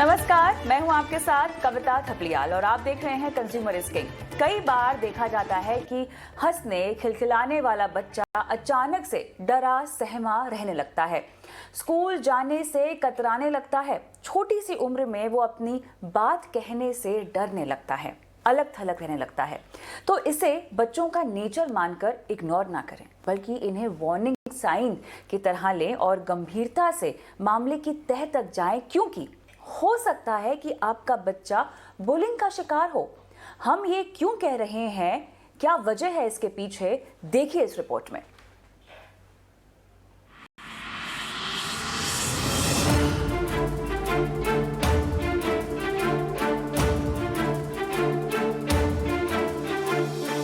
नमस्कार, मैं हूं आपके साथ कविता थपलियाल और आप देख रहे हैं कंज्यूमर स्किंग। कई बार देखा जाता है कि हंसने खिलखिलाने वाला बच्चा अचानक से डरा सहमा रहने लगता है, स्कूल जाने से कतराने लगता है, छोटी सी उम्र में वो अपनी बात कहने से डरने लगता है, अलग थलग रहने लगता है। तो इसे बच्चों का नेचर मानकर इग्नोर ना करें, बल्कि इन्हें वार्निंग साइन की तरह लें और गंभीरता से मामले की तह तक जाएं, क्योंकि हो सकता है कि आपका बच्चा बुलिंग का शिकार हो। हम ये क्यों कह रहे हैं, क्या वजह है इसके पीछे, देखिए इस रिपोर्ट में।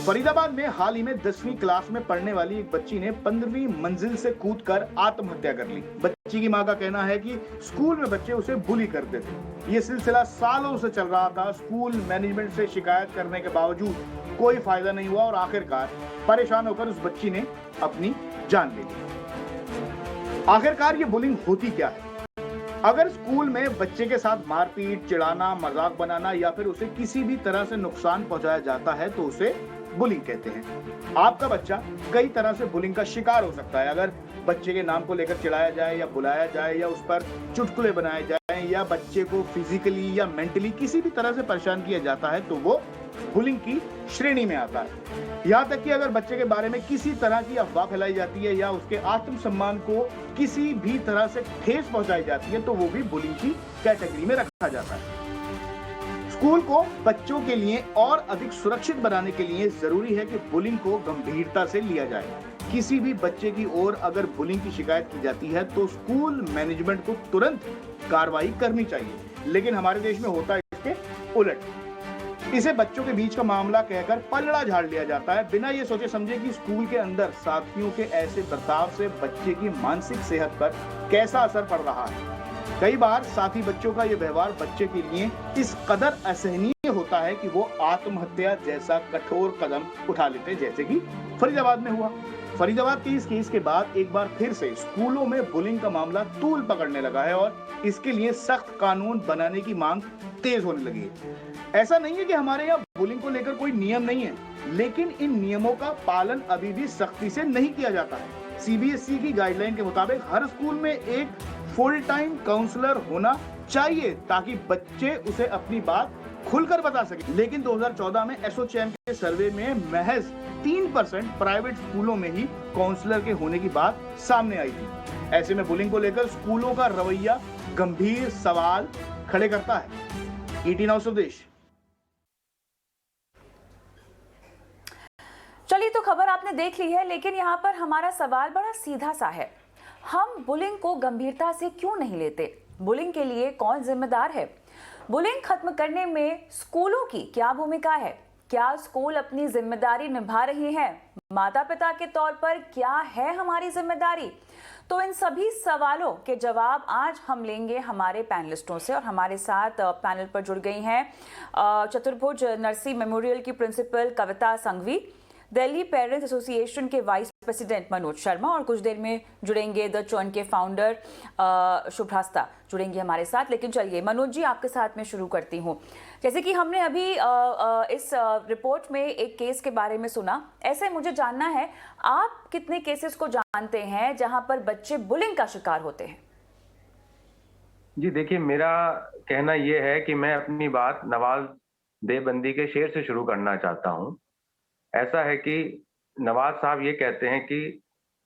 फरीदाबाद में हाल ही में 10वीं क्लास में पढ़ने वाली एक बच्ची ने 15वीं मंजिल से कूदकर आत्महत्या कर ली। बच्ची की मां का कहना है कि स्कूल में बच्चे उसे बुली करते थे। ये सिलसिला सालों से चल रहा था। स्कूल मैनेजमेंट से शिकायत करने के बावजूद कोई फायदा नहीं हुआ और आखिरकार परेशान होकर उस बच्ची ने अपनी जान ले ली। आखिरकार ये बुलिंग होती क्या है? अगर स्कूल में बच्चे के साथ मारपीट, चिढ़ाना, मजाक बनाना या फिर उसे किसी भी तरह से नुकसान पहुंचाया जाता है तो उसे बुलिंग कहते हैं। आपका बच्चा कई तरह से बुलिंग का शिकार हो सकता है। अगर बच्चे के नाम को लेकर चिढ़ाया जाए या बुलाया जाए या उस पर चुटकुले बनाए जाए या बच्चे को फिजिकली या मेंटली किसी भी तरह से परेशान किया जाता है तो वो बुलिंग की श्रेणी में आता है। यहाँ तक कि अगर बच्चे के बारे में किसी तरह की अफवाह फैलाई जाती है या उसके आत्मसम्मान को किसी भी तरह से ठेस पहुंचाई जाती है तो वो भी बुलिंग की कैटेगरी में रखा जाता है। स्कूल को बच्चों के लिए और अधिक सुरक्षित बनाने के लिए जरूरी है कि बुलिंग को गंभीरता से लिया जाए। किसी भी बच्चे की ओर अगर बुलिंग की शिकायत की जाती है तो स्कूल मैनेजमेंट को तुरंत कार्रवाई करनी चाहिए, लेकिन हमारे देश में होता है इसके उलट। इसे बच्चों के बीच का मामला कहकर पलड़ा झाड़ लिया जाता है, बिना ये सोचे समझे कि स्कूल के अंदर साथियों के ऐसे बर्ताव से बच्चे की मानसिक सेहत पर कैसा असर पड़ रहा है। कई बार साथी बच्चों का ये व्यवहार बच्चे के लिए इस कदर असहनीय होता है कि वो आत्महत्या जैसा कठोर कदम उठा लेते, जैसे कि फरीदाबाद में हुआ। फरीदाबाद के इस केस के बाद एक बार फिर से स्कूलों में बुलिंग का मामला तूल पकड़ने लगा है और इसके लिए सख्त कानून बनाने की मांग तेज होने लगी है। ऐसा नहीं है कि हमारे यहाँ बुलिंग को लेकर कोई नियम नहीं है, लेकिन इन नियमों का पालन अभी भी सख्ती से नहीं किया जाता है। सीबीएसई की गाइडलाइन के मुताबिक हर स्कूल में एक फुल टाइम काउंसलर होना चाहिए ताकि बच्चे उसे अपनी बात खुलकर बता सके, लेकिन 2014 में एसोचैम के सर्वे में महज 3% प्राइवेट स्कूलों में ही काउंसलर के होने की बात सामने आई थी। ऐसे में बुलिंग को लेकर स्कूलों का रवैया गंभीर सवाल खड़े करता है। ET नाउ स्वदेश। चलिए, तो खबर आपने देख ली है, लेकिन यहाँ पर हमारा सवाल बड़ा सीधा सा है। हम बुलिंग को गंभीरता से क्यों नहीं लेते? बुलिंग के लिए कौन जिम्मेदार है? बुलिंग खत्म करने में स्कूलों की क्या भूमिका है? क्या स्कूल अपनी जिम्मेदारी निभा रहे हैं? माता पिता के तौर पर क्या है हमारी जिम्मेदारी? तो इन सभी सवालों के जवाब आज हम लेंगे हमारे पैनलिस्टों से, और हमारे साथ पैनल पर जुड़ गई हैं चतुर्भुज नरसी मेमोरियल की प्रिंसिपल कविता संघवी, दिल्ली पेरेंट्स एसोसिएशन के वाइस प्रेसिडेंट मनोज शर्मा, और कुछ देर में जुड़ेंगे द चर्न के फाउंडर शुभ्रास्ता जुड़ेंगे हमारे साथ। लेकिन चलिए मनोज जी, आपके साथ में शुरू करती हूँ। जैसे कि हमने अभी इस रिपोर्ट में एक केस के बारे में सुना, ऐसे मुझे जानना है आप कितने केसेस को जानते हैं जहां पर बच्चे बुलिंग का शिकार होते हैं? जी देखिए, मेरा कहना यह है कि मैं अपनी बात नवाज देवबंदी के शेर से शुरू करना चाहता हूँ। ऐसा है कि नवाज साहब ये कहते हैं कि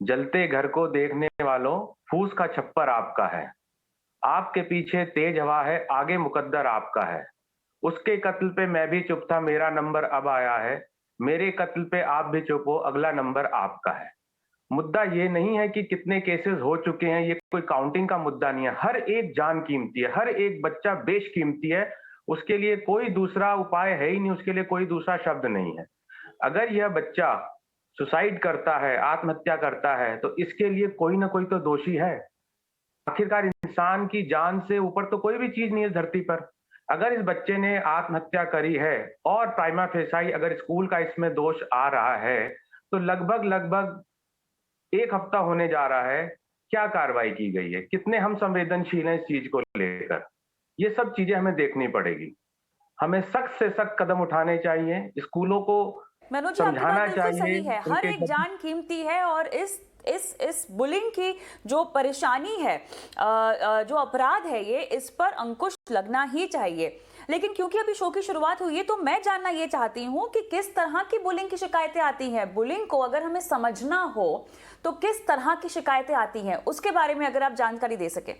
जलते घर को देखने वालों, फूस का छप्पर आपका है, आपके पीछे तेज हवा है, आगे मुकद्दर आपका है, उसके कत्ल पे मैं भी चुप था, मेरा नंबर अब आया है, मेरे कत्ल पे आप भी चुप हो, अगला नंबर आपका है। मुद्दा ये नहीं है कि कितने केसेस हो चुके हैं, ये कोई काउंटिंग का मुद्दा नहीं है। हर एक जान कीमती है, हर एक बच्चा बेशकीमती है, उसके लिए कोई दूसरा उपाय है ही नहीं, उसके लिए कोई दूसरा शब्द नहीं है। अगर यह बच्चा सुसाइड करता है, आत्महत्या करता है, तो इसके लिए कोई ना कोई तो दोषी है। आखिरकार इंसान की जान से ऊपर तो कोई भी चीज नहीं है धरती पर। अगर इस बच्चे ने आत्महत्या करी है और प्राइमा फेसाई अगर स्कूल का इसमें दोष आ रहा है, तो लगभग 1 हफ्ता होने जा रहा है, क्या कार्रवाई की गई है? कितने हम संवेदनशील हैं इस चीज को लेकर? ये सब चीजें हमें देखनी पड़ेगी। हमें सख्त से सख्त कदम उठाने चाहिए, स्कूलों को मनोज जी, आपकी बात समझाना बिल्कुल चाहिए सही है। हर उनके एक जान कीमती है और इस बुलिंग की जो परेशानी है, जो अपराध है, ये इस पर अंकुश लगना ही चाहिए। लेकिन क्योंकि अभी शो की शुरुआत हुई है तो मैं जानना ये चाहती हूँ कि किस तरह की बुलिंग की शिकायतें आती हैं। बुलिंग को अगर हमें समझना हो तो किस तरह की शिकायतें आती हैं, उसके बारे में अगर आप जानकारी दे सकें।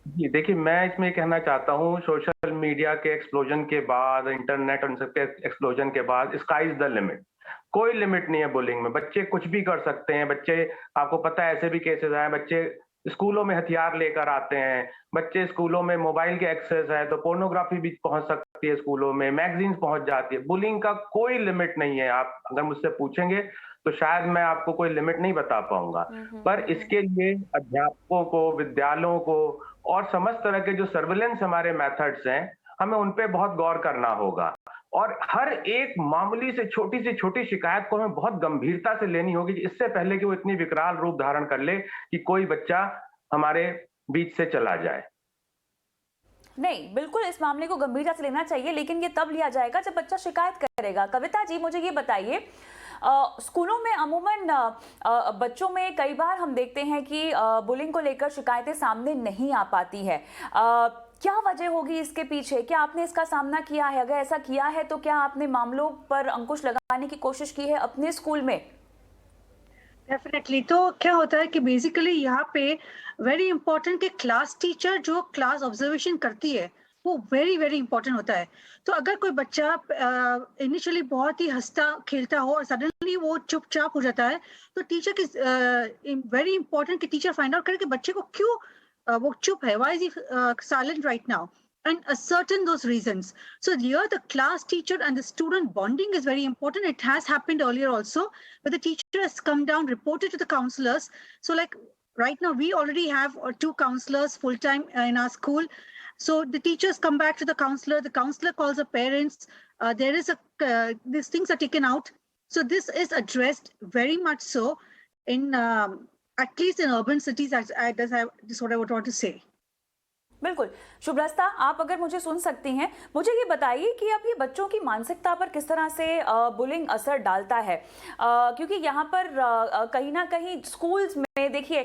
जी, देखिए मैं इसमें कहना चाहता हूँ, सोशल मीडिया के एक्सप्लोजन के बाद, इंटरनेट और इन सबके एक्सप्लोजन के बाद स्काई इज द लिमिट। कोई लिमिट नहीं है बुलिंग में, बच्चे कुछ भी कर सकते हैं। बच्चे, आपको पता है ऐसे भी केसेस आए, बच्चे स्कूलों में हथियार लेकर आते हैं, बच्चे स्कूलों में मोबाइल के एक्सेस है तो पोर्नोग्राफी भी पहुंच सकती है, स्कूलों में मैगजीन्स पहुंच जाती है। बुलिंग का कोई लिमिट नहीं है। आप अगर मुझसे पूछेंगे तो शायद मैं आपको कोई लिमिट नहीं बता पाऊंगा, पर इसके लिए अध्यापकों को, विद्यालयों को और समस्त तरह के जो सर्विलेंस हमारे मेथड्स हैं, हमें उन पे बहुत गौर करना होगा। और हर एक मामूली से छोटी शिकायत को हमें बहुत गंभीरता से लेनी होगी, इससे पहले कि वो इतनी विकराल रूप धारण कर ले कि कोई बच्चा हमारे बीच से चला जाए। नहीं, बिल्कुल इस मामले को गंभीरता से लेना चाहिए, लेकिन ये तब लिया जाएगा जब बच्चा शिकायत करेगा। कविता जी, मुझे ये बताइए, स्कूलों में अमूमन बच्चों में कई बार हम देखते हैं कि बुलिंग को लेकर शिकायतें सामने नहीं आ पाती है। क्या वजह होगी इसके पीछे? क्या आपने इसका सामना किया है? अगर ऐसा किया है तो क्या आपने मामलों पर अंकुश लगाने की कोशिश की है अपने स्कूल में? डेफिनेटली। तो क्या होता है कि बेसिकली यहाँ पे वेरी इंपॉर्टेंट कि क्लास टीचर जो क्लास ऑब्जर्वेशन करती है वो वेरी वेरी इंपॉर्टेंट होता है। तो अगर कोई बच्चा इनिशियली बहुत ही हंसता खेलता हो और सडनली वो चुपचाप हो जाता है, तो टीचर की वेरी इंपॉर्टेंट कि टीचर फाइंड आउट करे कि बच्चे को क्यों वो चुप है, why is he silent right now, and ascertain those reasons. So here the class teacher and the student bonding is very important. It has happened earlier also, but the teacher has come down, reported to the counselors. So like right now we already have 2 counselors full time in our school. So the teachers come back to the counselor calls the parents. There is these things are taken out. So this is addressed very much so in at least in urban cities. This is what I would want to say. बिल्कुल। शुभ्रस्ता, आप अगर मुझे सुन सकती हैं, मुझे ये बताइए कि अब ये बच्चों की मानसिकता पर किस तरह से बुलिंग असर डालता है, क्योंकि यहाँ पर कहीं ना कहीं स्कूल्स में देखिए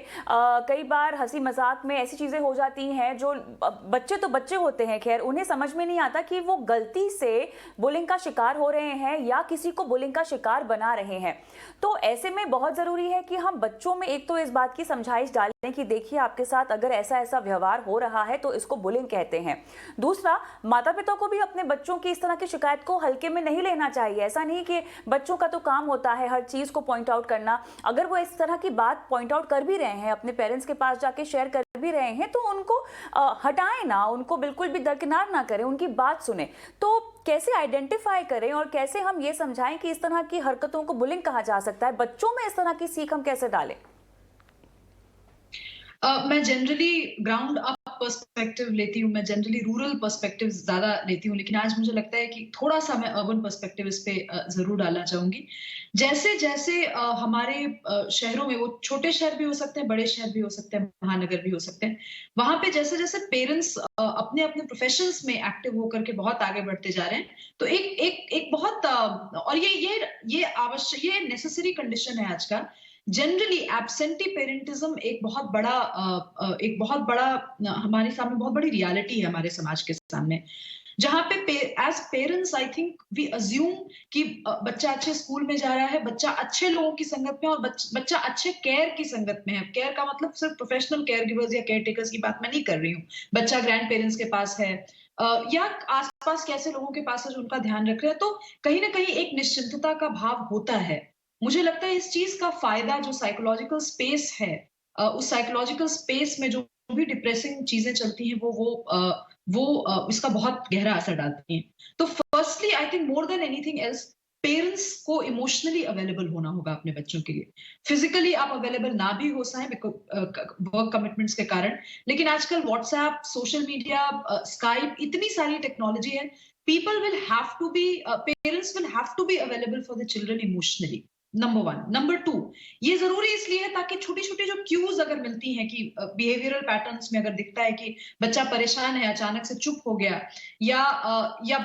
कई बार हंसी मजाक में ऐसी चीज़ें हो जाती हैं जो बच्चे तो बच्चे होते हैं, खैर उन्हें समझ में नहीं आता कि वो गलती से बुलिंग का शिकार हो रहे हैं या किसी को बुलिंग का शिकार बना रहे हैं। तो ऐसे में बहुत ज़रूरी है कि हम बच्चों में एक तो इस बात की समझाइश डालें कि देखिए आपके साथ अगर ऐसा ऐसा व्यवहार हो रहा है तो इसको बुलिंग कहते हैं। दूसरा, माता पिता को भी अपने बच्चों की इस तरह की शिकायत को हल्के में नहीं लेना चाहिए। ऐसा नहीं कि बच्चों का तो काम होता है हर चीज़ को पॉइंट आउट करना। अगर वो इस तरह की बात पॉइंट आउट कर भी रहे हैं, अपने पेरेंट्स के पास जाके शेयर कर भी रहे हैं, तो उनको हटाएं ना, उनको बिल्कुल भी दरकिनार ना करें, उनकी बात सुने। तो कैसे आइडेंटिफाई करें और कैसे हम ये समझाएं कि इस तरह की हरकतों को बुलिंग कहा जा सकता है? बच्चों में इस तरह की सीख हम कैसे डालें? मैं जनरली ग्राउंड अप पर्सपेक्टिव लेती हूँ, मैं जनरली रूरल पर्सपेक्टिव ज्यादा लेती हूँ, लेकिन आज मुझे लगता है कि थोड़ा सा मैं अर्बन पर्सपेक्टिव इस पे जरूर डालना चाहूंगी। जैसे जैसे हमारे शहरों में, वो छोटे शहर भी हो सकते हैं, बड़े शहर भी हो सकते हैं, महानगर भी हो सकते हैं, वहां पे जैसे जैसे पेरेंट्स अपने अपने प्रोफेशंस में एक्टिव होकर के बहुत आगे बढ़ते जा रहे हैं, तो एक बहुत और ये आवश्यक, ये नेसेसरी कंडीशन है आज का। जनरली एब्सेंटी पेरेंटिज्म एक बहुत बड़ा हमारे सामने बहुत बड़ी रियलिटी है हमारे समाज के सामने, जहां पे as parents I think we assume कि बच्चा अच्छे स्कूल में जा रहा है, बच्चा अच्छे लोगों की संगत में, और बच्चा अच्छे केयर की संगत में है। केयर का मतलब सिर्फ प्रोफेशनल केयर गिवर्स या केयर टेकर्स की बात मैं नहीं कर रही हूँ। बच्चा ग्रैंड पेरेंट्स के पास है या आसपास कैसे लोगों के पास है जो उनका ध्यान रख रहे हैं, तो कहीं ना कहीं एक निश्चिंतता का भाव होता है। मुझे लगता है इस चीज का फायदा जो साइकोलॉजिकल स्पेस है, उस साइकोलॉजिकल स्पेस में जो भी डिप्रेसिंग चीजें चलती हैं वो इसका बहुत गहरा असर डालती हैं। तो firstly I think more than anything else parents को इमोशनली अवेलेबल होना होगा अपने बच्चों के लिए। फिजिकली आप अवेलेबल ना भी हो सकें वर्क कमिटमेंट्स के कारण, लेकिन आजकल व्हाट्सएप, सोशल मीडिया, स्काइप, इतनी सारी टेक्नोलॉजी है, parents will have to be available for the children emotionally. Number 1। Number 2, ये जरूरी इसलिए है ताकि छोटी छोटी जो क्यूज अगर मिलती हैं कि बिहेवियरल पैटर्न्स में अगर दिखता है कि बच्चा परेशान है, अचानक से चुप हो गया, या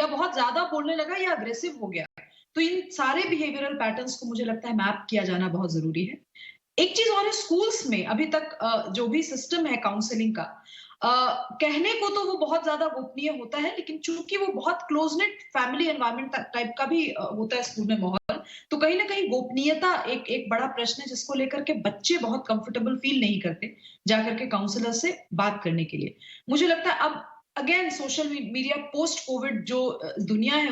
बहुत ज्यादा बोलने लगा या अग्रेसिव हो गया, तो इन सारे बिहेवियरल पैटर्न्स को मुझे लगता है मैप किया जाना बहुत जरूरी है। एक चीज और है, स्कूल्स में अभी तक जो भी सिस्टम है काउंसलिंग का, कहने को तो वो बहुत ज्यादा गोपनीय होता है, लेकिन चूंकि वो बहुत क्लोजनेट फैमिली एनवायरनमेंट टाइप का भी होता है स्कूल में माहौल, तो कहीं ना कहीं गोपनीयता एक बड़ा प्रश्न है जिसको लेकर के बच्चे बहुत कंफर्टेबल फील नहीं करते जाकर के काउंसलर से बात करने के लिए। मुझे लगता है अब again social media post Covid जो दुनिया है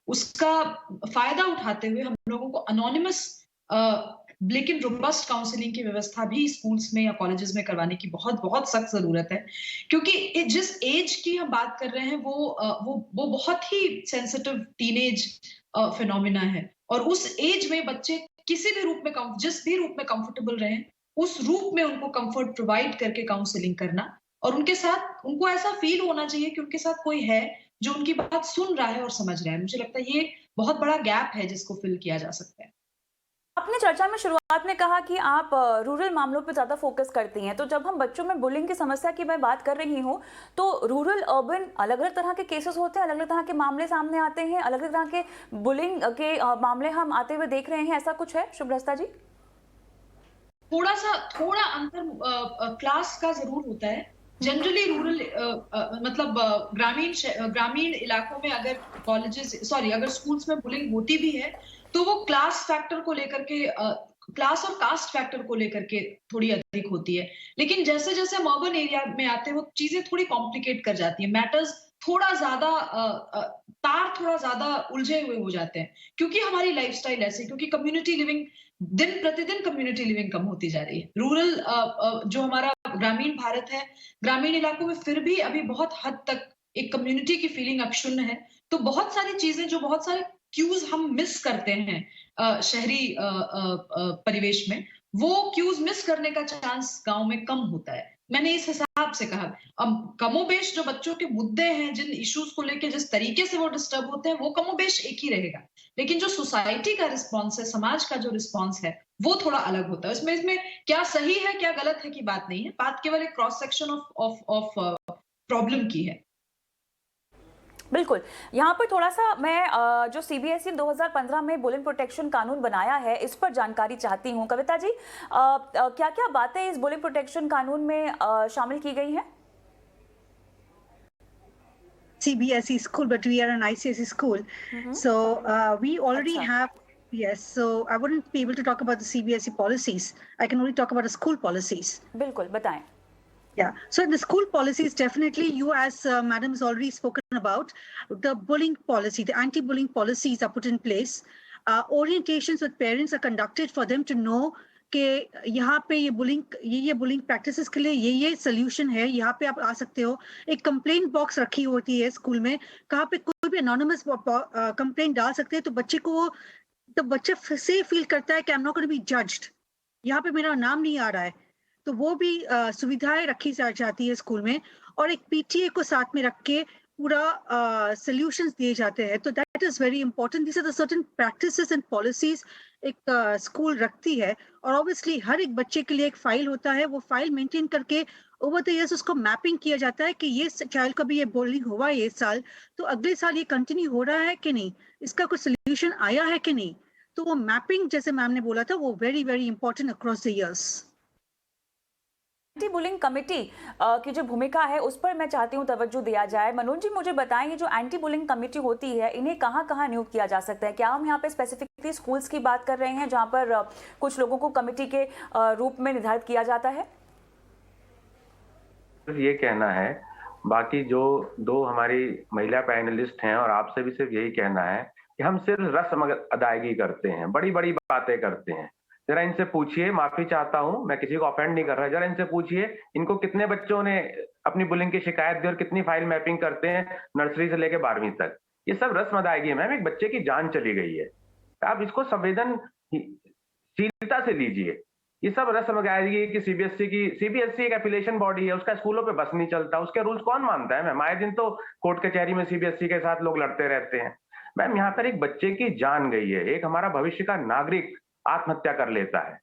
उसका फायदा उठाते हुए हम लोगों को अनोनिमस लेकिन रोबस्ट काउंसलिंग की व्यवस्था भी स्कूल्स में या कॉलेजेस में करवाने की बहुत बहुत सख्त जरूरत है, क्योंकि जिस एज की हम बात कर रहे हैं वो बहुत ही सेंसिटिव टीनेज फिनोमिना है, और उस एज में बच्चे किसी भी रूप में जिस भी रूप में कंफर्टेबल रहें, उस रूप में उनको कंफर्ट प्रोवाइड करके काउंसलिंग करना, और उनके साथ उनको ऐसा फील होना चाहिए कि उनके साथ कोई है जो उनकी बात सुन रहा है और समझ रहा है। मुझे लगता है ये बहुत बड़ा गैप है जिसको फिल किया जा सकता है। आपने चर्चा में शुरुआत में कहा कि आप रूरल मामलों पर ज़्यादा फोकस करती हैं, तो जब हम बच्चों में बुलिंग की समस्या की मैं बात कर रही हूँ, तो रूरल अर्बन अलग अलग तरह के केसेस होते हैं, अलग अलग तरह के मामले सामने आते हैं, अलग अलग तरह के बुलिंग के मामले हम आते हुए देख रहे हैं, ऐसा कुछ है शुभ्रस्ता जी? थोड़ा अंतर क्लास का जरूर होता है। जनरली रूरल मतलब ग्रामीण इलाकों में अगर स्कूल्स में बुलिंग होती भी है तो वो क्लास फैक्टर को लेकर के क्लास और कास्ट फैक्टर को लेकर के थोड़ी अधिक होती है, लेकिन जैसे जैसे हम अर्बन एरिया में आते हैं वो चीजें थोड़ी कॉम्प्लिकेट कर जाती है, मैटर्स थोड़ा ज्यादा तार थोड़ा ज्यादा उलझे हुए हो जाते हैं, क्योंकि हमारी लाइफस्टाइल ऐसी, क्योंकि कम्युनिटी लिविंग दिन प्रतिदिन कम्युनिटी लिविंग कम होती जा रही है। रूरल जो हमारा ग्रामीण भारत है, ग्रामीण इलाकों में फिर भी अभी बहुत हद तक एक कम्युनिटी की फीलिंग अक्षुण्ण है, तो बहुत सारी चीजें जो बहुत सारे क्यूज हम मिस करते हैं शहरी परिवेश में, वो क्यूज मिस करने का चांस गांव में कम होता है। मैंने इस हिसाब से कहा, अब कमोबेश जो बच्चों के मुद्दे हैं, जिन इश्यूज को लेके जिस तरीके से वो डिस्टर्ब होते हैं, वो कमोबेश एक ही रहेगा, लेकिन जो सोसाइटी का रिस्पॉन्स है, समाज का जो रिस्पॉन्स है, वो थोड़ा अलग होता है। इसमें क्या सही है क्या गलत है की बात नहीं है, बात केवल एक क्रॉस सेक्शन ऑफ प्रॉब्लम की है। बिल्कुल, यहाँ पर थोड़ा सा मैं जो सीबीएसई 2015 में बुलिंग प्रोटेक्शन कानून बनाया है, इस पर जानकारी चाहती हूँ। कविता जी, क्या क्या बातें इस बुलिंग प्रोटेक्शन कानून में शामिल की गई हैं? CBSE school, but we are an ICSE school. So we already have, yes, so I wouldn't be able to talk about the CBSE policies. I can only talk about the school policies. बिल्कुल, बताएं। Yeah, so in the school policies, definitely you as madam has already spoken about, the bullying policy, the anti-bullying policies are put in place. Orientations with parents are conducted for them to know कि यहाँ पे ये bullying practices के लिए ये solution है, यहाँ पे आप आ सकते हो। एक कंप्लेंट बॉक्स रखी होती है स्कूल में, कहाँ पे कोई भी एनोनिमस कंप्लेंट डाल सकते हैं, तो बच्चा से फील करता है कि I am not going to be judged, यहाँ पे मेरा नाम नहीं आ रहा है, तो वो भी सुविधाएं रखी जाती है स्कूल में, और एक पीटीए को साथ में रख के पूरा सॉल्यूशंस दिए जाते हैं। तो that is very important. This are the certain practices and policies एक स्कूल रखती है, और ऑब्वियसली हर एक बच्चे के लिए एक फाइल होता है, वो फाइल मेंटेन करके ओवर द इयर्स उसको मैपिंग किया जाता है कि ये चाइल्ड का भी ये बुलिंग हुआ ये साल, तो अगले साल ये कंटिन्यू हो रहा है कि नहीं, इसका कोई सोल्यूशन आया है कि नहीं। तो वो मैपिंग, जैसे मैम ने बोला था, वो very very important across the years. Anti bullying committee की जो भूमिका है उस पर मैं चाहती हूँ तवज्जो दिया जाए। मनोज जी, मुझे बताएं, ये जो एंटी बुलिंग कमेटी होती है, इन्हें कहाँ कहाँ नियुक्त किया जा सकता है? क्या हम यहाँ पे स्पेसिफिकली स्कूल्स की बात कर रहे हैं जहाँ पर कुछ लोगों को कमेटी के रूप में निर्धारित किया जाता है? ये कहना है, बाकी जो दो हमारी महिला पैनलिस्ट हैं और आपसे भी सिर्फ यही कहना है कि हम सिर्फ रस्म अदायगी करते हैं, बड़ी बड़ी बातें करते हैं। जरा इनसे पूछिए, माफी चाहता हूं, मैं किसी को ऑफेंड नहीं कर रहा, जरा इनसे पूछिए इनको कितने बच्चों ने अपनी बुलिंग की शिकायत दी और कितनी फाइल मैपिंग करते हैं नर्सरी से लेकर 12वीं तक। ये सब रस्म अदायगी है मैम, एक बच्चे की जान चली गई है, आप इसको संवेदनशीलता से लीजिए। ये सब रस्म अदायगी की सीबीएसई एक एफिलिएशन बॉडी है, उसका स्कूलों पे बस नहीं चलता, उसके रूल्स कौन मानता है मैम? आए दिन तो कोर्ट कचहरी में सीबीएसई के साथ लोग लड़ते रहते हैं। मैम यहाँ पर एक बच्चे की जान गई है, एक हमारा भविष्य का नागरिक आत्महत्या कर लेता है।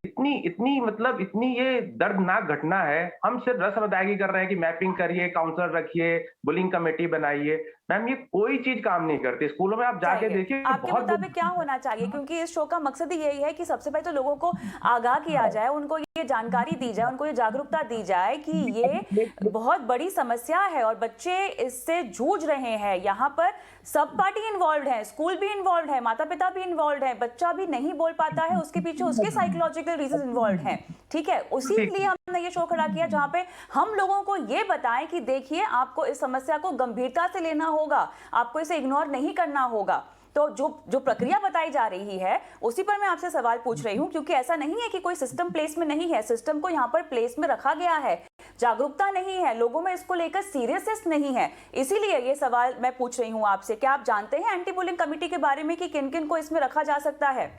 इतनी इतनी मतलब इतनी ये दर्दनाक घटना है। हम सिर्फ रस्म अदायगी कर रहे हैं कि मैपिंग करिए, काउंसलर रखिए, बुलिंग कमेटी बनाइए। मैम ये कोई चीज काम नहीं करती। स्कूलों में आप जाके देखिए, आपके मुताबिक क्या होना चाहिए, क्योंकि इस शो का मकसद ही यही है कि सबसे पहले तो लोगों को आगाह किया जाए, उनको ये जानकारी दी जाए, उनको ये जागरूकता दी जाए कि ये बहुत बड़ी समस्या है और बच्चे इससे जूझ रहे हैं। यहाँ पर सब पार्टी इन्वॉल्व है, स्कूल भी इन्वॉल्व है, माता पिता भी इन्वॉल्व है, बच्चा भी नहीं बोल पाता है, उसके पीछे उसके साइकोलॉजिकल रीजन इन्वॉल्व हैं। ठीक है, उसी लिए हमने ये शो खड़ा किया जहां पे हम लोगों को ये बताएं कि देखिए आपको इस समस्या को गंभीरता से लेना होगा, आपको इसे इग्नोर नहीं करना होगा। तो जो प्रक्रिया बताई जा रही है उसी पर मैं आपसे सवाल पूछ रही हूं, क्योंकि ऐसा नहीं है कि कोई सिस्टम प्लेस में नहीं है, सिस्टम को यहाँ पर प्लेस में रखा गया है, जागरूकता नहीं है, लोगों में इसको लेकर सीरियसनेस नहीं है। इसीलिए ये सवाल मैं पूछ रही हूँ आपसे, क्या आप जानते हैं एंटी बुलिंग कमेटी के बारे में कि किन किन को इसमें रखा जा सकता है?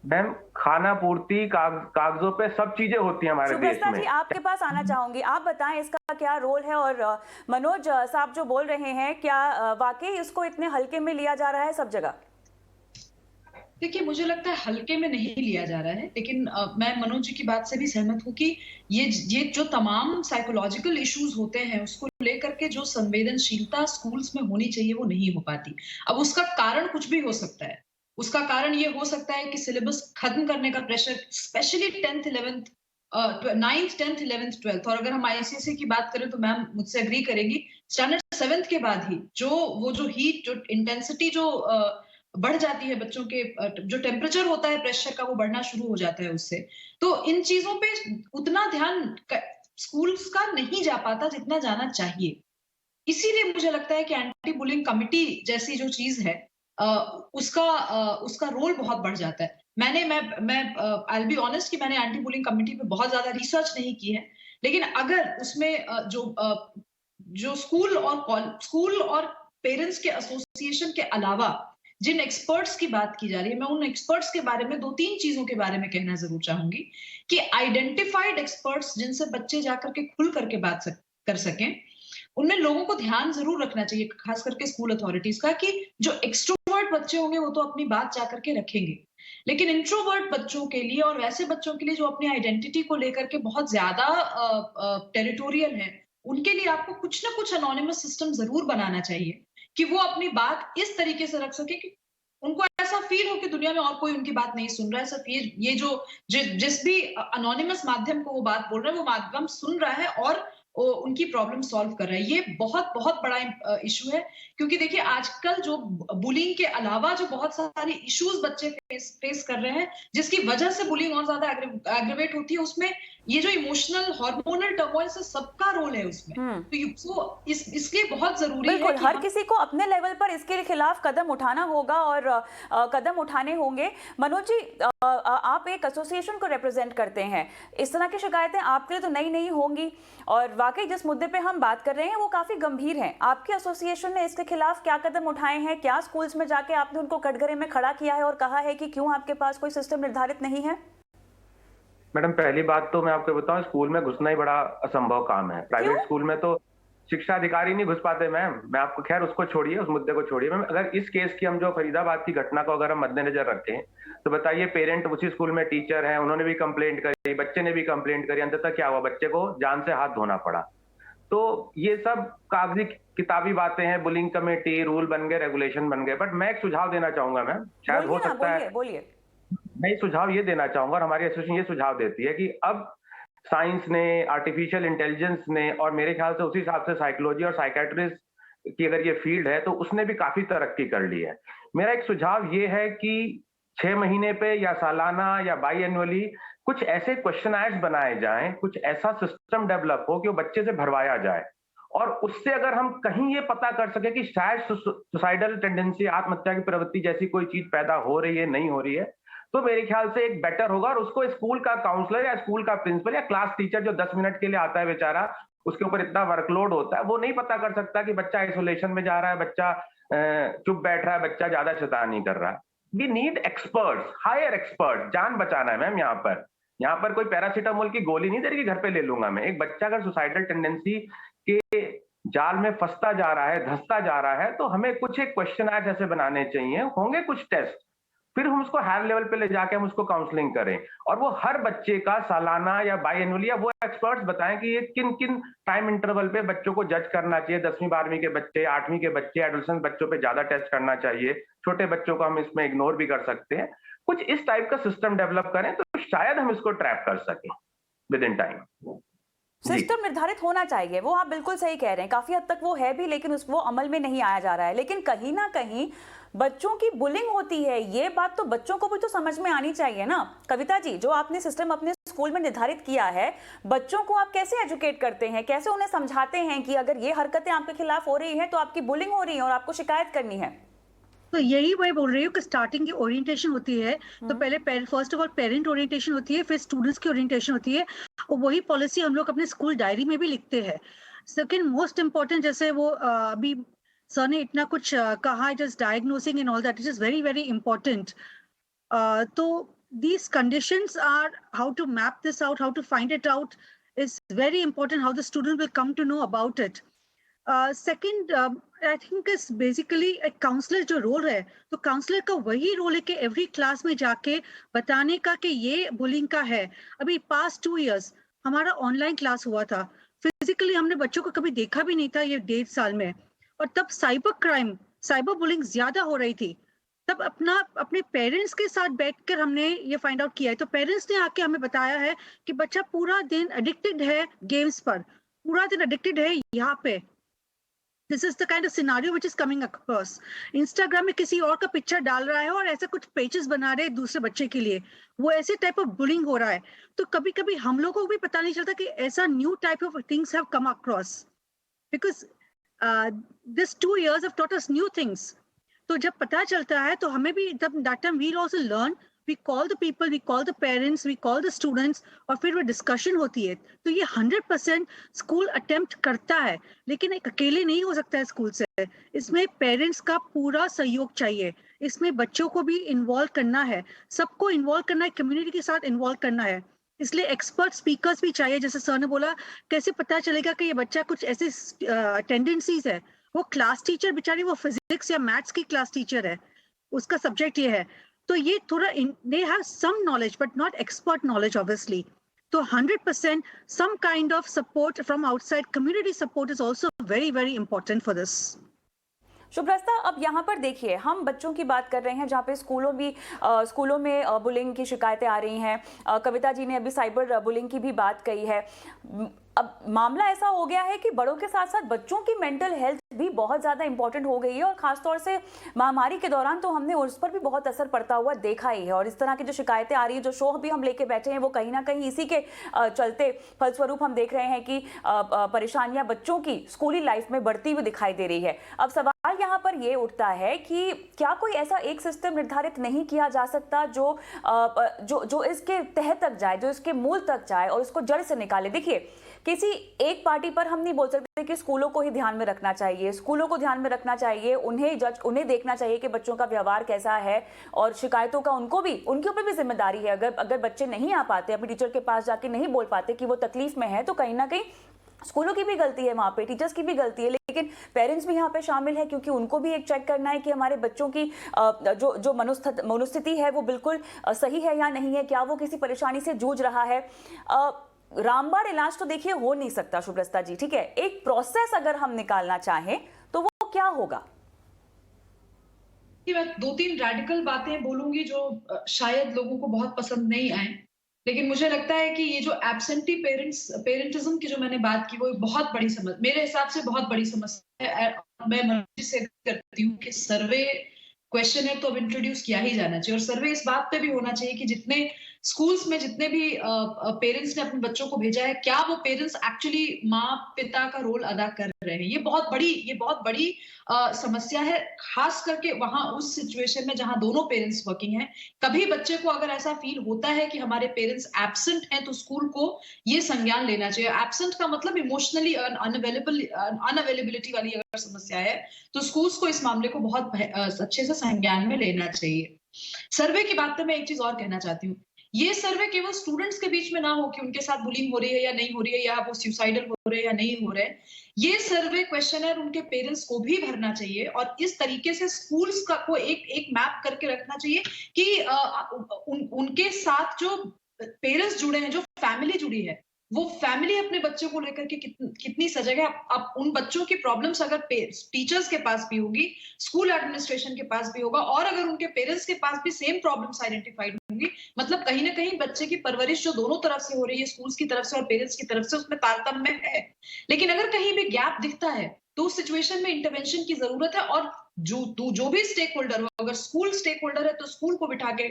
मैम खाना पूर्ति कागजों पे सब चीजें होती हैं हमारे देश में। जी आपके पास आना चाहूंगी, आप बताएं इसका क्या रोल है। और मनोज साहब जो बोल रहे हैं, क्या वाकई इसको इतने हल्के में लिया जा रहा है सब जगह? देखिए, मुझे लगता है हल्के में नहीं लिया जा रहा है, लेकिन मैं मनोज जी की बात से भी सहमत हूँ कि ये जो तमाम साइकोलॉजिकल इश्यूज होते हैं उसको लेकर के जो संवेदनशीलता स्कूल्स में होनी चाहिए वो नहीं हो पाती। अब उसका कारण कुछ भी हो सकता है। उसका कारण ये हो सकता है कि सिलेबस खत्म करने का pressure, specially 10th 11th 9th 10th 11th 12th, और अगर हम आईसीएसई की बात करें तो मैम मुझसे एग्री करेंगी, स्टैंडर्ड 7th के बाद ही जो हीट, जो इंटेंसिटी जो बढ़ जाती है बच्चों के, जो टेम्परेचर होता है प्रेशर का वो बढ़ना शुरू हो जाता है उससे। तो इन चीजों पे उतना ध्यान स्कूल्स का नहीं जा पाता जितना जाना चाहिए। इसीलिए मुझे लगता है कि एंटी बुलिंग कमिटी जैसी जो चीज है उसका रोल बहुत बढ़ जाता है। मैं आई विल बी ऑनेस्ट कि मैंने एंटी बुलिंग कमिटी पे बहुत ज्यादा रिसर्च नहीं की है, लेकिन अगर उसमें जो स्कूल और पेरेंट्स के एसोसिएशन के अलावा जिन एक्सपर्ट्स की बात की जा रही है, मैं उन एक्सपर्ट्स के बारे में 2-3 चीजों के बारे में कहना जरूर चाहूंगी कि आइडेंटिफाइड एक्सपर्ट्स जिनसे बच्चे जाकर के खुल करके बात कर सकें, उनमें लोगों को ध्यान जरूर रखना चाहिए, खास करके स्कूल अथॉरिटीज का, कि जो एक्सट्रोवर्ट बच्चे होंगे वो तो अपनी बात जाकर के रखेंगे, लेकिन इंट्रोवर्ट बच्चों के लिए और वैसे बच्चों के लिए जो अपनी आइडेंटिटी को लेकर के बहुत ज्यादा टेरिटोरियल है, उनके लिए आपको कुछ ना कुछ अनोनिमस सिस्टम जरूर बनाना चाहिए कि वो अपनी बात इस तरीके से रख सके कि उनको ऐसा फील हो कि दुनिया में और कोई उनकी बात नहीं सुन रहा है। ऐसा फील, ये जिस भी अनोनिमस माध्यम को वो बात बोल रहे हैं वो माध्यम सुन रहा है और उनकी प्रॉब्लम सॉल्व कर रहा है। ये बहुत बहुत बड़ा इशू है, क्योंकि देखिए आजकल जो बुलिंग के अलावा जो बहुत सारे इश्यूज बच्चे फेस कर रहे हैं, जिसकी वजह से बुलिंग और ज्यादा एग्रीवेट होती है, उसमें ये जो इमोशनल हार्मोनल टर्मोइल से सबका रोल है उसमें। तो इसलिए बहुत जरूरी है कि हर किसी को अपने लेवल पर इसके खिलाफ कदम उठाना होगा और कदम उठाने होंगे। मनोज जी, आप एक एसोसिएशन को रिप्रेजेंट करते हैं, इस तरह की शिकायतें आपके लिए तो नई नहीं होंगी और वाकई जिस मुद्दे पे हम बात कर रहे हैं वो काफी गंभीर है। आपके एसोसिएशन ने इसके खिलाफ क्या कदम उठाए हैं? क्या स्कूल्स में जाके आपने उनको कटघरे में खड़ा किया है और कहा है कि क्यों आपके पास कोई सिस्टम निर्धारित नहीं है? मैडम पहली बात तो मैं आपको बताऊं, स्कूल में घुसना ही बड़ा असंभव काम है। प्राइवेट स्कूल में तो शिक्षा अधिकारी नहीं घुस पाते मैम। मैं आपको, खैर उसको छोड़िए, उस मुद्दे को छोड़िए मैम। अगर इस केस की हम जो फरीदाबाद की घटना को अगर हम मद्देनजर रखें तो बताइए, पेरेंट उसी स्कूल में टीचर हैं, उन्होंने भी कंप्लेंट करी, बच्चे ने भी कंप्लेंट करी, अंततः क्या हुआ, बच्चे को जान से हाथ धोना पड़ा। तो ये सब कागजी किताबी बातें हैं, बुलिंग कमेटी, रूल बन गए, रेगुलेशन बन गए। बट मैं एक सुझाव देना चाहूंगा मैम, शायद हो सकता है, बोलिए। मैं सुझाव ये देना चाहूंगा और हमारी एसोसिएशन ये सुझाव देती है कि अब साइंस ने, आर्टिफिशियल इंटेलिजेंस ने, और मेरे ख्याल से उसी हिसाब से साइकोलॉजी और साइकेट्रिस्ट की अगर ये फील्ड है तो उसने भी काफी तरक्की कर ली है। मेरा एक सुझाव ये है कि 6 महीने पे या सालाना या बाई एनुअली कुछ ऐसे क्वेश्चनर्स बनाए जाएं, कुछ ऐसा सिस्टम डेवलप हो कि वो बच्चे से भरवाया जाए, और उससे अगर हम कहीं ये पता कर सके कि शायद सुसाइडल टेंडेंसी, आत्महत्या की प्रवृत्ति जैसी कोई चीज पैदा हो रही है, नहीं हो रही है, तो मेरे ख्याल से एक बेटर होगा। और उसको स्कूल का काउंसलर या स्कूल का प्रिंसिपल या क्लास टीचर जो 10 मिनट के लिए आता है बेचारा, उसके ऊपर इतना वर्कलोड होता है, वो नहीं पता कर सकता कि बच्चा आइसोलेशन में जा रहा है, बच्चा चुप बैठ रहा है, बच्चा ज्यादा शैतानी कर रहा है। We need experts, hire expert. जान बचाना है मैम। यहाँ पर कोई पैरासीटामोल की गोली नहीं दे रही कि घर पे ले लूंगा मैं। एक बच्चा अगर सुसाइडल टेंडेंसी के जाल में फंसता जा रहा है, धंसता जा रहा है, तो हमें कुछ एक क्वेश्चन ऐसे बनाने चाहिए, होंगे कुछ टेस्ट, फिर हम उसको हायर लेवल पे ले जाके हम उसको काउंसलिंग करें, और वो हर बच्चे का सालाना या बाई एनुअली, या वो एक्सपर्ट्स बताएं कि ये किन किन टाइम इंटरवल पे बच्चों को जज करना चाहिए। 10वीं 12वीं के बच्चे, 8वीं के बच्चे, एडोलेसेंट बच्चों पे ज्यादा टेस्ट करना चाहिए, छोटे बच्चों को हम इसमें इग्नोर भी कर सकते हैं। कुछ इस टाइप का सिस्टम डेवलप करें तो शायद हम इसको ट्रैप कर सकें विद इन टाइम। सिस्टम निर्धारित होना चाहिए, वो आप बिल्कुल सही कह रहे हैं, काफी हद तक वो है भी, लेकिन वो अमल में नहीं आया जा रहा है। लेकिन कहीं ना कहीं बच्चों की बुलिंग होती है, ये बात तो बच्चों को भी तो समझ में आनी चाहिए ना। कविता जी, जो आपने सिस्टम अपने स्कूल में निर्धारित किया है, बच्चों को आप कैसे एजुकेट करते हैं, कैसे उन्हें समझाते हैं कि अगर ये हरकतें आपके खिलाफ हो रही हैं तो आपकी बुलिंग हो रही है और आपको शिकायत करनी है? तो यही मैं बोल रही हूँ कि स्टार्टिंग की ओरिएंटेशन होती है, तो पहले first of all parent orientation होती है, फिर स्टूडेंट्स की ओरिएंटेशन होती है, और वही पॉलिसी हम लोग अपने स्कूल डायरी में भी लिखते हैं। सेकंड मोस्ट इम्पोर्टेंट, जैसे वो अभी सर ने इतना कुछ कहा, it is diagnosing and all that, it is very very important. तो these conditions are how to map this out, how to find it out is very important, how the student will come to know about it. Second, I think is basically a counselor जो role है, तो counsellor का वही role है कि every class में जाके बताने का कि ये बुलिंग का है। अभी पास्ट 2 years हमारा ऑनलाइन क्लास हुआ था, फिजिकली हमने बच्चों को कभी देखा भी नहीं था ये 1.5 साल में, और तब साइबर क्राइम, साइबर बुलिंग ज्यादा हो रही थी। तब अपने पेरेंट्स के साथ बैठकर हमने ये फाइंड आउट किया है। तो पेरेंट्स ने आके हमें बताया है कि बच्चा पूरा दिन एडिक्टेड है गेम्स पर, पूरा दिन एडिक्टेड है यहाँ पे। This is the kind of scenario which is coming across. Instagram में किसी और का पिक्चर डाल रहा है और ऐसा कुछ पेजेस बना रहे हैं दूसरे बच्चे के लिए, वो ऐसे टाइप ऑफ बुलिंग हो रहा है। तो कभी कभी हम लोगों को भी पता नहीं चलता कि ऐसा new type of things have come across, because this 2 years have taught us new things. तो जब पता चलता है तो हमें भी that time we'll also learn, we call the people, we call the parents, we call the students, और फिर वो डिस्कशन होती है। तो ये 100% स्कूल अटेम्प्ट करता है, लेकिन एक अकेले नहीं हो सकता है स्कूल से, इसमें पेरेंट्स का पूरा सहयोग चाहिए, इसमें बच्चों को भी इन्वॉल्व करना है, सबको इन्वॉल्व करना है, कम्युनिटी के साथ इन्वॉल्व करना है। इसलिए एक्सपर्ट स्पीकर्स भी चाहिए, जैसे सर ने बोला, कैसे पता चलेगा कि ये बच्चा कुछ ऐसे टेंडेंसीज है। वो क्लास टीचर बेचारी, वो फिजिक्स या मैथ्स की क्लास टीचर है, उसका सब्जेक्ट ये है, तो ये थोड़ा they have some knowledge but not expert knowledge obviously. तो 100% some kind of support from outside, community support is also very very important for this. शुभ्रस्ता, अब यहाँ पर देखिए, हम बच्चों की बात कर रहे हैं जहाँ पे स्कूलों में बुलिंग की शिकायतें आ रही हैं। कविता जी ने अभी साइबर बुलिंग की भी बात कही है। अब मामला ऐसा हो गया है कि बड़ों के साथ साथ बच्चों की मेंटल हेल्थ भी बहुत ज़्यादा इंपॉर्टेंट हो गई है, और ख़ासतौर से महामारी के दौरान तो हमने उस पर भी बहुत असर पड़ता हुआ देखा ही है। और इस तरह की जो शिकायतें आ रही है, जो शो भी हम लेके बैठे हैं, वो कहीं ना कहीं इसी के चलते फलस्वरूप हम देख रहे हैं कि परेशानियां बच्चों की स्कूली लाइफ में बढ़ती हुई दिखाई दे रही है। अब सवाल यहाँ पर ये उठता है कि क्या कोई ऐसा एक सिस्टम निर्धारित नहीं किया जा सकता जो इसके तह तक जाए, जो इसके मूल तक जाए और उसको जड़ से निकाले? देखिए, किसी एक पार्टी पर हम नहीं बोल सकते कि स्कूलों को ही ध्यान में रखना चाहिए, स्कूलों को ध्यान में रखना चाहिए, उन्हें देखना चाहिए कि बच्चों का व्यवहार कैसा है, और शिकायतों का उनके ऊपर भी जिम्मेदारी है। अगर बच्चे नहीं आ पाते, अपने टीचर के पास जाके नहीं बोल पाते कि वो तकलीफ में है, तो कहीं ना कहीं स्कूलों की भी गलती है, वहाँ पे टीचर्स की भी गलती है, लेकिन पेरेंट्स भी यहाँ पे शामिल है, क्योंकि उनको भी एक चेक करना है कि हमारे बच्चों की जो मनोस्थिति है वो बिल्कुल सही है या नहीं है, क्या वो किसी परेशानी से जूझ रहा है। रामबाण इलाज तो देखिए हो नहीं सकता शुभ्रस्ता जी, ठीक है, एक प्रोसेस अगर हम निकालना चाहें तो वो क्या होगा? मैं 2-3 रेडिकल बातें बोलूंगी जो शायद लोगों को बहुत पसंद नहीं आए, लेकिन मुझे लगता है कि ये जो एब्सेंटी पेरेंटिज्म की जो मैंने बात की, वो बहुत बड़ी समस्या, मेरे हिसाब से बहुत बड़ी समस्या है। मैं मनोज से करती हूँ कि सर्वे क्वेश्चन है तो अब इंट्रोड्यूस किया ही जाना चाहिए, और सर्वे इस बात पे भी होना चाहिए कि जितने स्कूल्स में जितने भी पेरेंट्स ने अपने बच्चों को भेजा है, क्या वो पेरेंट्स एक्चुअली माँ पिता का रोल अदा कर रहे हैं। ये बहुत बड़ी समस्या है, खास करके वहां उस सिचुएशन में जहां दोनों पेरेंट्स वर्किंग हैं। कभी बच्चे को अगर ऐसा फील होता है कि हमारे पेरेंट्स एब्सेंट हैं, तो स्कूल को ये संज्ञान लेना चाहिए। एब्सेंट का मतलब इमोशनली अनअवेलेबिलिटी वाली अगर समस्या है, तो स्कूल्स को इस मामले को बहुत अच्छे से संज्ञान में लेना चाहिए। सर्वे की बात पे मैं एक चीज और कहना चाहती हूँ, ये सर्वे केवल स्टूडेंट्स के बीच में ना हो कि उनके साथ बुलिंग हो रही है या नहीं हो रही है, या वो सुसाइडल हो रहे हैं या नहीं हो रहे हैं। ये सर्वे क्वेश्चनर उनके पेरेंट्स को भी भरना चाहिए और इस तरीके से स्कूल्स का को एक मैप करके रखना चाहिए कि उनके साथ जो पेरेंट्स जुड़े हैं, जो फैमिली जुड़ी है, वो फैमिली अपने बच्चों को लेकर के कितनी सजग है। अब उन बच्चों की प्रॉब्लम्स अगर टीचर्स के पास भी होगी, स्कूल एडमिनिस्ट्रेशन के पास भी होगा, और अगर उनके पेरेंट्स के पास भी सेम प्रॉब्लम्स आइडेंटिफाइड होंगी, मतलब कहीं ना कहीं बच्चे की परवरिश जो दोनों तरफ से हो रही है, स्कूल्स की तरफ से और पेरेंट्स की तरफ से, उसमें तारतम्य है। लेकिन अगर कहीं भी गैप दिखता है तो उस सिचुएशन में इंटरवेंशन की जरूरत है। और जो भी स्टेक होल्डर हो, अगर स्कूल स्टेक होल्डर है तो स्कूल को बिठा के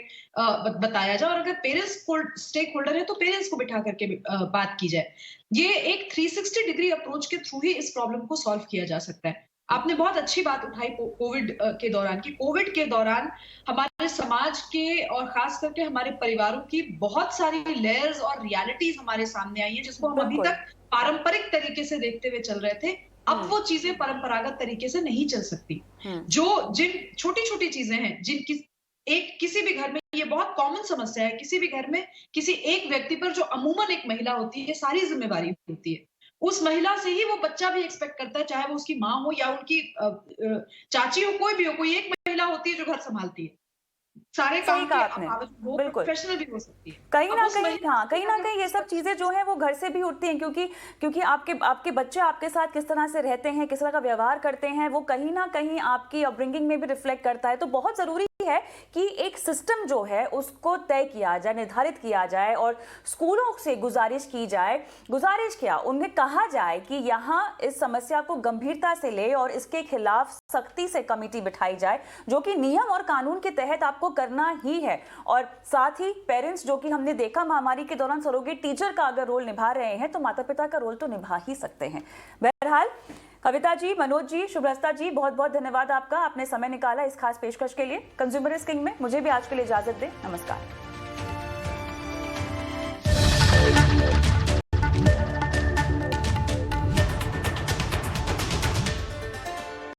बताया जाए, और अगर पेरेंट्स स्टेक होल्डर है तो पेरेंट्स को बिठा करके बात की जाए। ये एक 360 डिग्री अप्रोच के थ्रू ही इस प्रॉब्लम को सॉल्व किया जा सकता है। आपने बहुत अच्छी बात उठाई कोविड के दौरान की। कोविड के दौरान हमारे समाज के और खास करके हमारे परिवारों की बहुत सारी लेयर्स और रियलिटीज हमारे सामने आई है, जिसको हम अभी तक पारंपरिक तरीके से देखते हुए चल रहे थे। अब वो चीजें परंपरागत तरीके से नहीं चल सकती। जिन छोटी छोटी चीजें हैं, किसी भी घर में ये बहुत कॉमन समस्या है, किसी भी घर में किसी एक व्यक्ति पर, जो अमूमन एक महिला होती है, सारी जिम्मेवारी होती है। उस महिला से ही वो बच्चा भी एक्सपेक्ट करता है, चाहे वो उसकी माँ हो या उनकी चाची हो, कोई भी हो, कोई एक महिला होती है जो घर संभालती है। सारे काम बिल्कुल प्रोफेशनल भी हो सकती है। कहीं ना कहीं ये सब चीजें जो हैं वो घर से भी उठती हैं, क्योंकि आपके बच्चे आपके साथ किस तरह से रहते हैं, किस तरह का व्यवहार करते हैं, वो कहीं ना कहीं आपकी अपब्रिंगिंग में भी रिफ्लेक्ट करता है। तो बहुत जरूरी है कि एक सिस्टम जो है उसको तय किया जाए, निर्धारित किया जाए, और स्कूलों से गुजारिश की जाए, उन्हें कहा जाए कि यहाँ इस समस्या को गंभीरता से ले और इसके खिलाफ सख्ती से कमेटी बिठाई जाए, जो कि नियम और कानून के तहत आपको करना ही है। और साथ ही पेरेंट्स, जो कि हमने देखा महामारी के दौरान सरोगेट टीचर का अगर रोल निभा रहे हैं, तो माता पिता का रोल तो निभा ही सकते हैं। बहरहाल कविता जी, मनोज जी, शुभ्रस्ता जी, बहुत बहुत धन्यवाद आपका, आपने समय निकाला इस खास पेशकश के लिए। कंज्यूमरिस्ट किंग में मुझे भी आज के लिए इजाजत दें। नमस्कार।